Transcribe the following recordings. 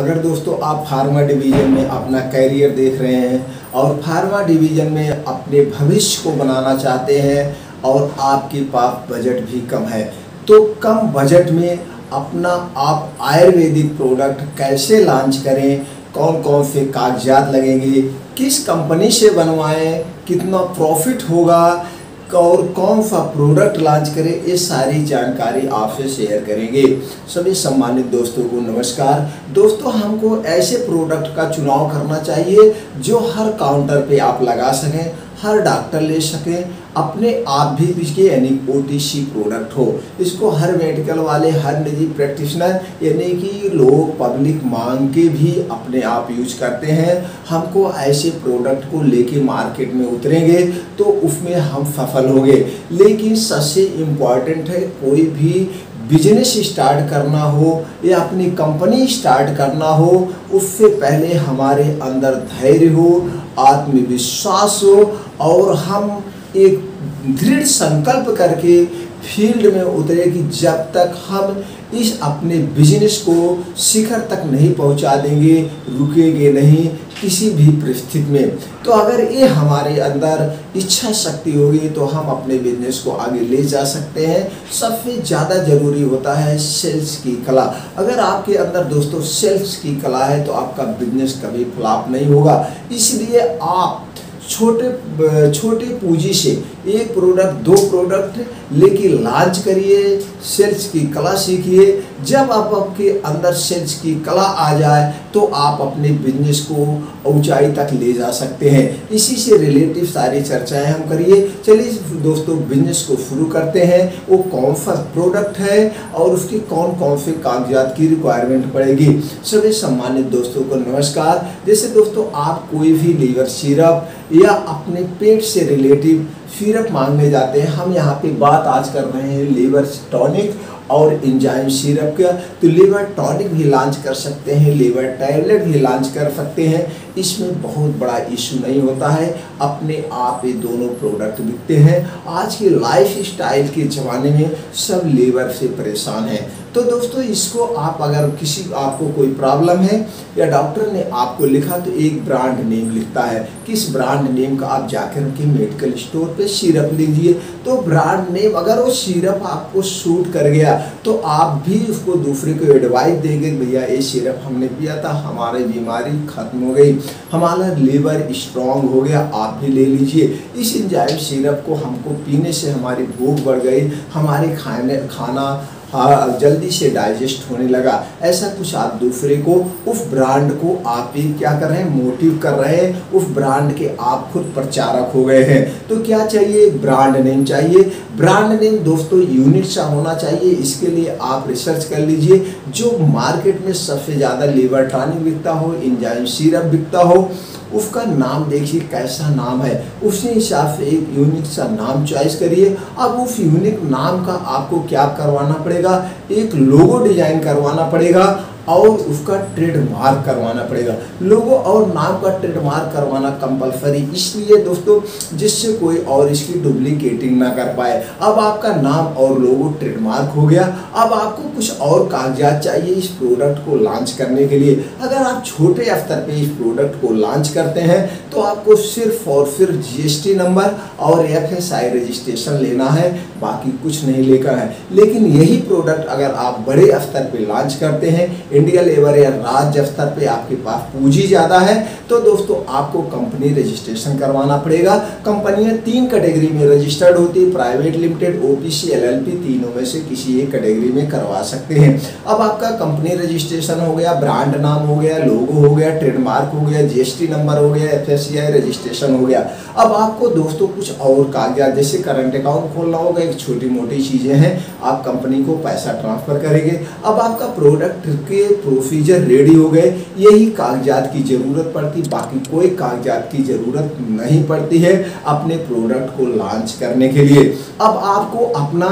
अगर दोस्तों आप फार्मा डिवीज़न में अपना कैरियर देख रहे हैं और फार्मा डिवीज़न में अपने भविष्य को बनाना चाहते हैं और आपके पास बजट भी कम है, तो कम बजट में अपना आप आयुर्वेदिक प्रोडक्ट कैसे लॉन्च करें, कौन कौन से कागजात लगेंगे, किस कंपनी से बनवाएं, कितना प्रॉफिट होगा और कौन सा प्रोडक्ट लॉन्च करें, ये सारी जानकारी आपसे शेयर करेंगे। सभी सम्मानित दोस्तों को नमस्कार। दोस्तों, हमको ऐसे प्रोडक्ट का चुनाव करना चाहिए जो हर काउंटर पे आप लगा सकें, हर डॉक्टर ले सकें, अपने आप भी बिके, यानी OTC प्रोडक्ट हो। इसको हर मेडिकल वाले, हर निजी प्रैक्टिशनर यानी कि लोग पब्लिक मांग के भी अपने आप यूज करते हैं। हमको ऐसे प्रोडक्ट को लेके मार्केट में उतरेंगे तो उसमें हम सफल होंगे। लेकिन सबसे इम्पॉर्टेंट है, कोई भी बिजनेस स्टार्ट करना हो या अपनी कंपनी स्टार्ट करना हो, उससे पहले हमारे अंदर धैर्य हो, आत्मविश्वास हो और हम एक दृढ़ संकल्प करके फील्ड में उतरे कि जब तक हम इस अपने बिजनेस को शिखर तक नहीं पहुंचा देंगे, रुकेंगे नहीं किसी भी परिस्थिति में। तो अगर ये हमारे अंदर इच्छा शक्ति होगी तो हम अपने बिजनेस को आगे ले जा सकते हैं। सबसे ज़्यादा ज़रूरी होता है सेल्स की कला। अगर आपके अंदर दोस्तों सेल्स की कला है तो आपका बिजनेस कभी फ्लॉप नहीं होगा। इसलिए आप छोटे पूंजी से एक प्रोडक्ट, दो प्रोडक्ट लेके लॉन्च करिए, सेल्स की कला सीखिए। जब आपके अंदर सेल्स की कला आ जाए तो आप अपने बिजनेस को ऊंचाई तक ले जा सकते हैं। इसी से रिलेटिव सारी चर्चाएं हम करिए। चलिए दोस्तों, बिजनेस को शुरू करते हैं। वो कौन सा प्रोडक्ट है और उसके कौन कौन से कागजात की रिक्वायरमेंट पड़ेगी। सभी सम्मानित दोस्तों को नमस्कार। जैसे दोस्तों, आप कोई भी लीवर सिरप या अपने पेट से रिलेटिव सिरप मांगने जाते हैं, हम यहाँ पे बात आज कर रहे हैं लीवर टॉनिक और एंजाइम सिरप का। तो लीवर टॉनिक भी लॉन्च कर सकते हैं, लीवर टैबलेट भी लॉन्च कर सकते हैं। इसमें बहुत बड़ा इशू नहीं होता है, अपने आप ये दोनों प्रोडक्ट बिकते हैं। आज के लाइफ स्टाइल के ज़माने में सब लीवर से परेशान हैं। तो दोस्तों, इसको आप अगर आपको कोई प्रॉब्लम है या डॉक्टर ने आपको लिखा तो एक ब्रांड नेम लिखता है, किस ब्रांड नेम का आप जाकर के मेडिकल स्टोर पे सिरप लीजिए। तो ब्रांड नेम अगर वो सिरप आपको सूट कर गया तो आप भी उसको दूसरे को एडवाइस देंगे, भैया ये सिरप हमने पिया था, हमारी बीमारी खत्म हो गई, हमारा लीवर स्ट्रांग हो गया, आप भी ले लीजिए। इस एंजाइम सिरप को हमको पीने से हमारी भूख बढ़ गई, हमारे खाना जल्दी से डाइजेस्ट होने लगा। ऐसा कुछ आप दूसरे को, उस ब्रांड को आप ही क्या कर रहे हैं, मोटिव कर रहे हैं, उस ब्रांड के आप खुद प्रचारक हो गए हैं। तो क्या चाहिए, ब्रांड नेम चाहिए। ब्रांड नेम दोस्तों यूनिक सा होना चाहिए। इसके लिए आप रिसर्च कर लीजिए जो मार्केट में सबसे ज़्यादा लीवर टॉनिक बिकता हो, एंजाइम सिरप बिकता हो, उसका नाम देखिए कैसा नाम है, उसी हिसाब से एक यूनिक सा नाम चॉइस करिए। अब उस यूनिक नाम का आपको क्या करवाना पड़ेगा, एक लोगो डिजाइन करवाना पड़ेगा और उसका ट्रेडमार्क करवाना पड़ेगा। लोगो और नाम का ट्रेडमार्क करवाना कंपलसरी इसलिए दोस्तों जिससे कोई और इसकी डुप्लीकेटिंग ना कर पाए। अब आपका नाम और लोगो ट्रेडमार्क हो गया। अब आपको कुछ और कागजात चाहिए इस प्रोडक्ट को लॉन्च करने के लिए। अगर आप छोटे स्तर पे इस प्रोडक्ट को लॉन्च करते हैं तो आपको सिर्फ और सिर्फ GST नंबर और FSI रजिस्ट्रेशन लेना है, बाकी कुछ नहीं लेकर है। लेकिन यही प्रोडक्ट अगर आप बड़े स्तर पे लॉन्च करते हैं, इंडिया लेवल या राज्य स्तर पे आपके पास पूंजी ज़्यादा है, तो दोस्तों आपको कंपनी रजिस्ट्रेशन करवाना पड़ेगा। कंपनियां 3 कैटेगरी में रजिस्टर्ड होती है, प्राइवेट लिमिटेड, OPC, LLP, तीनों में से किसी एक कैटेगरी में करवा सकते हैं। अब आपका कंपनी रजिस्ट्रेशन हो गया, ब्रांड नाम हो गया, लोगो हो गया, ट्रेडमार्क हो गया, GST नंबर हो गया, FSI रजिस्ट्रेशन हो गया। अब आपको दोस्तों कुछ और कागजात, जैसे करंट अकाउंट खोलना होगा, एक छोटी मोटी चीज़ें हैं, आप कंपनी को पैसा ट्रांसफर करेंगे। अब आपका प्रोडक्ट के प्रोसीजर रेडी हो गए, यही कागजात की जरूरत पड़ती, बाकी कोई कागजात की जरूरत नहीं पड़ती है अपने प्रोडक्ट को लॉन्च करने के लिए। अब आपको अपना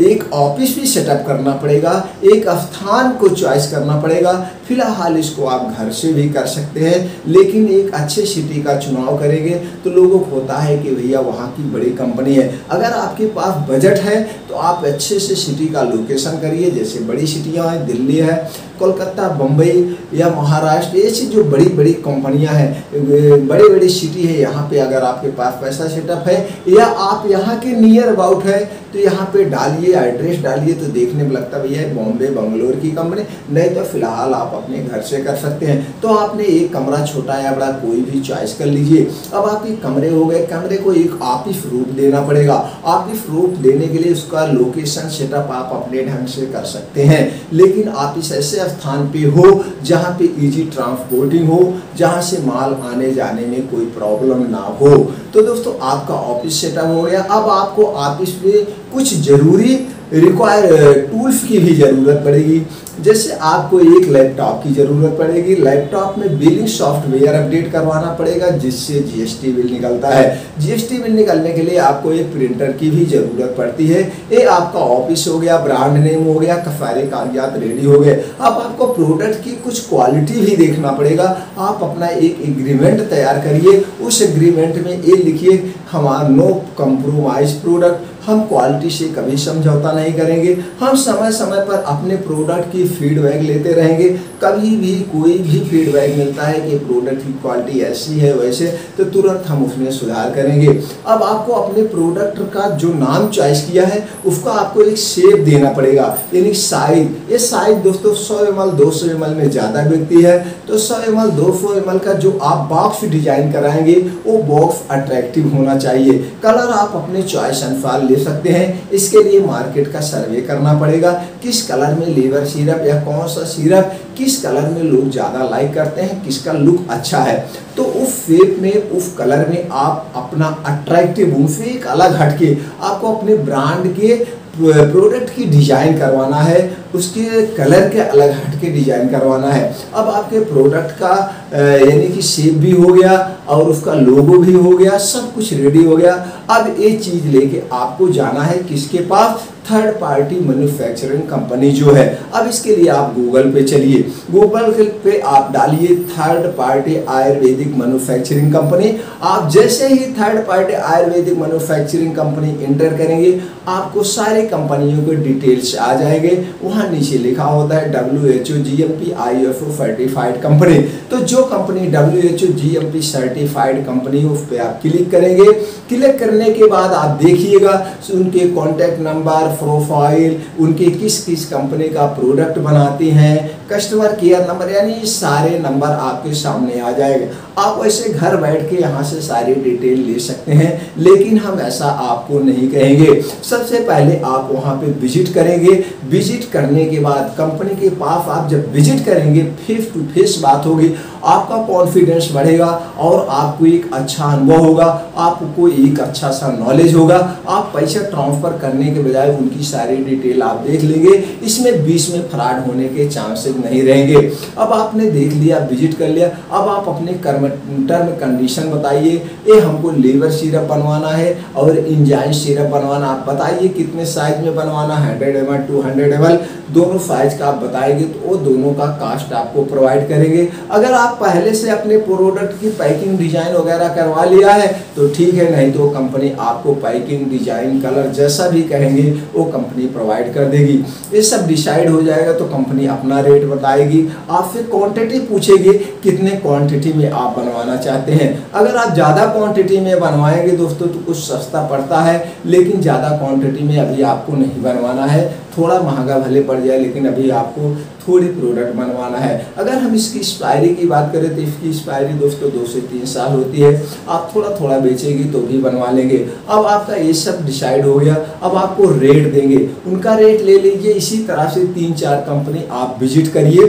एक ऑफिस भी सेटअप करना पड़ेगा, एक स्थान को चॉइस करना पड़ेगा। फिलहाल इसको आप घर से भी कर सकते हैं, लेकिन एक अच्छे सिटी का चुनाव करेंगे तो लोगों को होता है कि भैया वहाँ की बड़ी कंपनी है। अगर आपके पास बजट है तो आप अच्छे से सिटी का लोकेशन करिए, जैसे बड़ी सिटियाँ हैं, दिल्ली है, कोलकाता, बम्बई या महाराष्ट्र, ऐसी जो बड़ी बड़ी कंपनियां हैं, बड़ी बड़ी सिटी है, यहाँ पे अगर आपके पास पैसा सेटअप है या आप यहाँ के नियर अबाउट है तो यहाँ पे डालिए, एड्रेस डालिए, तो देखने में लगता है भैया बॉम्बे बंगलोर की कंपनी। नहीं तो फिलहाल आप अपने घर से कर सकते हैं। तो आपने एक कमरा छोटा या बड़ा कोई भी चॉइस कर लीजिए। अब आपके कमरे हो गए, कमरे को एक ऑफिस रूप देना पड़ेगा। ऑफिस रूप देने के लिए उसका लोकेशन सेटअप आप अपने ढंग से कर सकते हैं, लेकिन ऑफिस ऐसे स्थान पे हो जहाँ पे इजी ट्रांसपोर्टिंग हो, जहाँ से माल आने जाने में कोई प्रॉब्लम ना हो। तो दोस्तों आपका ऑफिस सेटअप हो गया। अब आपको ऑफिस में कुछ जरूरी टूल्स की भी ज़रूरत पड़ेगी। जैसे आपको एक लैपटॉप की ज़रूरत पड़ेगी। लैपटॉप में बिलिंग सॉफ्टवेयर अपडेट करवाना पड़ेगा, जिससे जीएसटी बिल निकलता है। जीएसटी बिल निकलने के लिए आपको एक प्रिंटर की भी ज़रूरत पड़ती है। ये आपका ऑफिस हो गया, ब्रांड नेम हो गया, सारे कागजात रेडी हो गए। अब आपको प्रोडक्ट की कुछ क्वालिटी भी देखना पड़ेगा। आप अपना एक एग्रीमेंट तैयार करिए। उस एग्रीमेंट में ये लिखिए, हमारा नो कंप्रोमाइज प्रोडक्ट, हम क्वालिटी से कभी समझौता नहीं करेंगे। हम समय समय पर अपने प्रोडक्ट की फीडबैक लेते रहेंगे। कभी भी कोई भी फीडबैक मिलता है कि प्रोडक्ट की क्वालिटी ऐसी है वैसे, तो तुरंत हम उसमें सुधार करेंगे। अब आपको अपने प्रोडक्ट का जो नाम चॉइस किया है उसका आपको एक शेप देना पड़ेगा, यानी साइज। ये साइज दोस्तों 100 ml 200 ml में ज़्यादा बिकती है, तो 100 ml 200 ml का जो आप बॉक्स डिजाइन कराएंगे वो बॉक्स अट्रैक्टिव होना चाहिए। कलर आप अपने चॉइस अनुसार ले सकते हैं। इसके लिए मार्केट का सर्वे करना पड़ेगा, किस कलर में लीवर सिरप या कौन सा सिरप किस कलर में लोग ज़्यादा लाइक करते हैं, किसका लुक अच्छा है। तो उस शेप में, उस कलर में आप अपना अट्रैक्टिव, उनसे एक अलग हटके आपको अपने ब्रांड के प्रोडक्ट की डिज़ाइन करवाना है, उसके कलर के अलग हटके डिज़ाइन करवाना है। अब आपके प्रोडक्ट का यानी कि शेप भी हो गया और उसका लोगो भी हो गया, सब कुछ रेडी हो गया। अब ये चीज़ लेके आपको जाना है किसके पास, थर्ड पार्टी मैन्युफैक्चरिंग कंपनी जो है। अब इसके लिए आप गूगल पे चलिए, गूगल पे आप डालिए third party ayurvedic manufacturing company. आप जैसे ही third party ayurvedic manufacturing company enter करेंगे, आपको सारे कंपनियों के डिटेल्स आ जाएंगे। वहाँ नीचे लिखा होता है WHO GMP ISO certified company. तो जो company WHO GMP certified company उस पर आप क्लिक करेंगे। क्लिक करने के बाद आप देखिएगा उनके कॉन्टैक्ट नंबर, प्रोफाइल, उनके किस किस कंपनी का प्रोडक्ट बनाते हैं, कस्टमर केयर नंबर, यानी सारे नंबर आपके सामने आ जाएगा। आप वैसे घर बैठ के यहाँ से सारी डिटेल ले सकते हैं, लेकिन हम ऐसा आपको नहीं कहेंगे। सबसे पहले आप वहाँ पे विजिट करेंगे। विजिट करने के बाद कंपनी के पास आप जब विजिट करेंगे, फेस टू फेस बात होगी, आपका कॉन्फिडेंस बढ़ेगा और आपको एक अच्छा अनुभव होगा, आपको एक अच्छा सा नॉलेज होगा। आप पैसा ट्रांसफर करने के बजाय उनकी सारी डिटेल आप देख लेंगे। इसमें बीच में फ्रॉड होने के चांसेस नहीं रहेंगे। अब आपने देख लिया, विजिट कर लिया, अब आप अपने टर्म कंडीशन बताइए। ये हमको लीवर सिरप बनवाना है और इंजाइन सिरप बनवाना, आप बताइए कितने साइज में बनवाना, 100 ml 200 ml, दोनों साइज का आप बताएंगे तो वो दोनों का कास्ट आपको प्रोवाइड करेंगे। अगर आप पहले से अपने प्रोडक्ट की पैकिंग डिजाइन वगैरह करवा लिया है तो ठीक है, नहीं तो कंपनी आपको पैकिंग डिजाइन कलर जैसा भी कहेंगे वो कंपनी प्रोवाइड कर देगी। ये सब डिसाइड हो जाएगा तो कंपनी अपना रेट बताएगी। आपसे क्वांटिटी पूछेगी, कितने क्वांटिटी में आप बनवाना चाहते हैं। अगर आप ज़्यादा क्वांटिटी में बनवाएंगे दोस्तों तो कुछ सस्ता पड़ता है, लेकिन ज़्यादा क्वांटिटी में अभी आपको नहीं बनवाना है। थोड़ा महंगा भले पड़ जाए, लेकिन अभी आपको थोड़ी प्रोडक्ट बनवाना है। अगर हम इसकी एक्सपायरी की बात करें तो इसकी एक्सपायरी दोस्तों 2 से 3 साल होती है। आप थोड़ा थोड़ा बेचेगी तो भी बनवा लेंगे। अब आपका ये सब डिसाइड हो गया। अब आपको रेट देंगे, उनका रेट ले लीजिए। इसी तरह से 3-4 कंपनी आप विजिट करिए।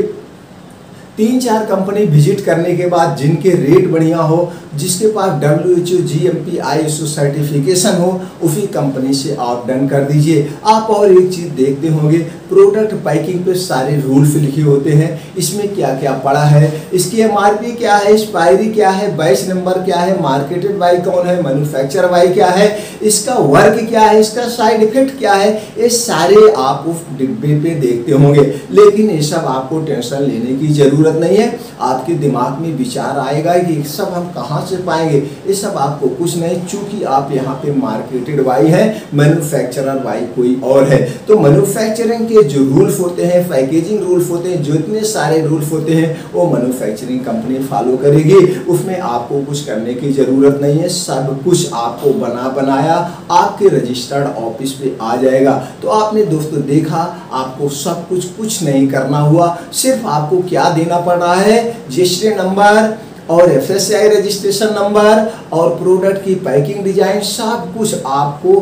3-4 कंपनी विजिट करने के बाद जिनके रेट बढ़िया हो, जिसके पास WHO GMP ISO सर्टिफिकेशन हो, उसी कंपनी से आप डन कर दीजिए। आप और एक चीज़ देखते होंगे, प्रोडक्ट पैकिंग पे सारे रूल्स लिखे होते हैं, इसमें क्या क्या पड़ा है, इसकी MRP क्या है, एक्सपायरी क्या है, बैच नंबर क्या है, मार्केटेड बाई कौन है, मैन्युफैक्चर बाई क्या है, इसका वर्क क्या है, इसका साइड इफेक्ट क्या है, ये सारे आप उस डिब्बे पे देखते होंगे। लेकिन ये सब आपको टेंशन लेने की ज़रूरत नहीं है। आपके दिमाग में विचार आएगा कि ये सब हम कहाँ से पाएंगे, ये सब आपको कुछ नहीं, चूंकि आप यहाँ पे मार्केटेड बाई है, मैन्युफैक्चरर बाई कोई और है। तो मैन्युफैक्चरिंग के जो रूल्स होते हैं, पैकेजिंग रूल्स होते हैं, जो इतने सारे रूल्स होते हैं, वो मैन्युफैक्चरिंग कंपनी फॉलो करेगी। उसमें आपको कुछ करने की ज़रूरत नहीं है, सब कुछ आपको बनाया आपके रजिस्टर्ड ऑफिस पे आ जाएगा। तो आपने दोस्तों देखा, आपको सब कुछ नहीं करना हुआ, सिर्फ आपको क्या देना पड़ रहा है, रजिस्ट्रेशन नंबर और FSCI रजिस्ट्रेशन नंबर और प्रोडक्ट की पैकिंग डिजाइन, सब कुछ आपको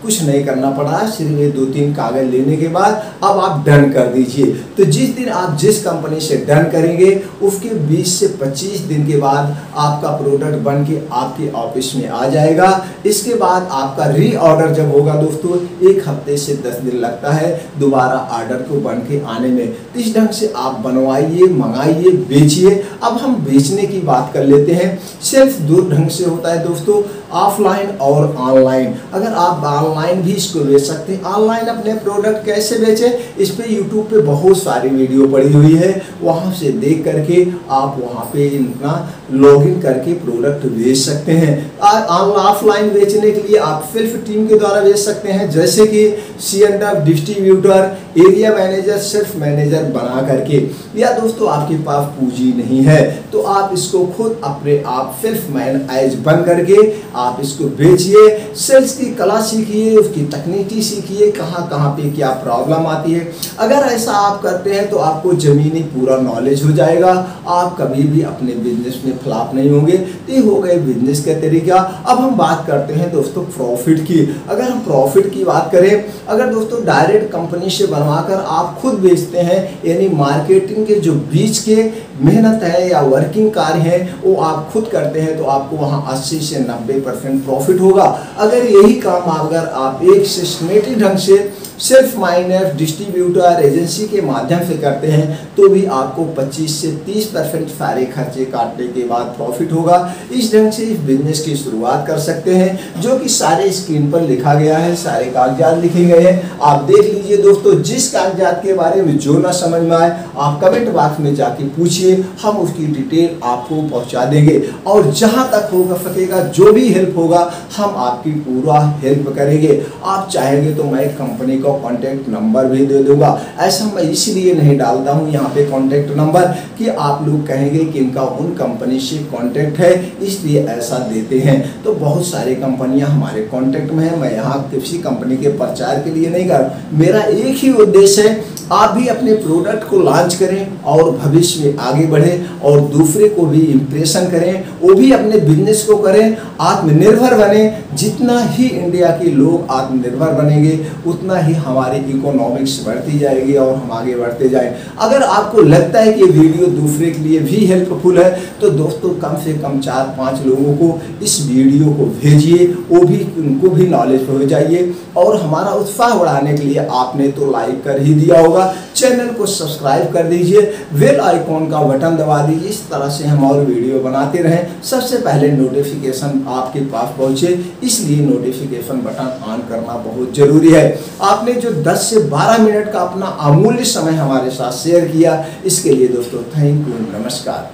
कुछ नहीं करना पड़ा। सिर्फ ये 2-3 कागज लेने के बाद अब आप डन कर दीजिए। तो जिस दिन आप जिस कंपनी से डन करेंगे, उसके 20 से 25 दिन के बाद आपका प्रोडक्ट बन के आपके ऑफिस में आ जाएगा। इसके बाद आपका री ऑर्डर जब होगा दोस्तों, 1 हफ्ते से 10 दिन लगता है दोबारा ऑर्डर को बन के आने में। तो इस ढंग से आप बनवाइए, मंगाइए, बेचिए। अब हम बेचने की बात कर लेते हैं। सेल्फ 2 ढंग से होता है दोस्तों, ऑफलाइन और ऑनलाइन। अगर आप ऑनलाइन भी इसको बेच सकते हैं। ऑनलाइन अपने प्रोडक्ट कैसे बेचें, इस पे यूट्यूब पे बहुत सारी वीडियो पड़ी हुई है, वहाँ से देख करके आप वहाँ पे इतना लॉगिन करके प्रोडक्ट बेच सकते हैं। ऑफलाइन बेचने के लिए आप सेल्फ टीम के द्वारा बेच सकते हैं, जैसे कि C&F distributor, area manager, self manager बना करके। या दोस्तों आपके पास पूंजी नहीं है तो आप इसको खुद अपने आप सेल्फ मैनेज बन करके आप इसको बेचिए। सेल्स की कला सीखिए, उसकी तकनीकी सीखिए, कहाँ पे क्या प्रॉब्लम आती है। अगर ऐसा आप करते हैं तो आपको जमीनी पूरा नॉलेज हो जाएगा, आप कभी भी अपने बिजनेस में फ्लॉप नहीं होंगे। ये हो गए बिजनेस का तरीका। अब हम बात करते हैं दोस्तों प्रॉफिट की। अगर हम प्रॉफिट की बात करें, अगर दोस्तों डायरेक्ट कंपनी से बनवाकर आप खुद बेचते हैं, यानी मार्केटिंग के जो बीच के मेहनत है या वर्किंग कार्य है वो आप खुद करते हैं, तो आपको वहाँ 80 से 90% प्रॉफिट होगा। अगर यही काम अगर आप एक सिस्टमेटिक ढंग से सेल्फ माइनर डिस्ट्रीब्यूटर एजेंसी के माध्यम से करते हैं तो भी आपको 25 से 30% सारे खर्चे काटने के बाद प्रॉफिट होगा। इस ढंग से इस बिजनेस की शुरुआत कर सकते हैं, जो कि सारे स्क्रीन पर लिखा गया है, सारे कागजात लिखे गए हैं। आप देख लीजिए दोस्तों, जिस कागजात के बारे में जो ना समझ में आए आप कमेंट बॉक्स में जाके पूछिए, हम उसकी डिटेल आपको पहुँचा देंगे। और जहाँ तक होगा सकेगा, जो भी हेल्प होगा हम आपकी पूरा हेल्प करेंगे। आप चाहेंगे तो मैं कंपनी कॉन्टैक्ट नंबर भी दे दूंगा। ऐसा मैं इसलिए नहीं डालता हूं यहाँ पे कॉन्टैक्ट नंबर कि आप लोग कहेंगे कि इनका उन कंपनी से कॉन्टैक्ट है, इसलिए ऐसा देते हैं। तो बहुत सारी कंपनियां हमारे कॉन्टैक्ट में है। मैं यहाँ किसी कंपनी के प्रचार के लिए नहीं कर, मेरा एक ही उद्देश्य है, आप भी अपने प्रोडक्ट को लॉन्च करें और भविष्य में आगे बढ़ें और दूसरे को भी इम्प्रेशन करें, वो भी अपने बिजनेस को करें, आत्मनिर्भर बने। जितना ही इंडिया के लोग आत्मनिर्भर बनेंगे उतना ही हमारी इकोनॉमिक्स बढ़ती जाएगी और हम आगे बढ़ते जाएं। अगर आपको लगता है कि ये वीडियो दूसरे के लिए भी हेल्पफुल है तो दोस्तों कम से कम 4-5 लोगों को इस वीडियो को भेजिए, वो भी उनको भी नॉलेज हो जाइए। और हमारा उत्साह बढ़ाने के लिए आपने तो लाइक कर ही दिया होगा, चैनल को सब्सक्राइब कर दीजिए, बेल आइकॉन का बटन दबा दीजिए। इस तरह से हम और वीडियो बनाते रहें, सबसे पहले नोटिफिकेशन आपके पास पहुंचे, इसलिए नोटिफिकेशन बटन ऑन करना बहुत जरूरी है। आपने जो 10 से 12 मिनट का अपना अमूल्य समय हमारे साथ शेयर किया, इसके लिए दोस्तों थैंक यू, नमस्कार।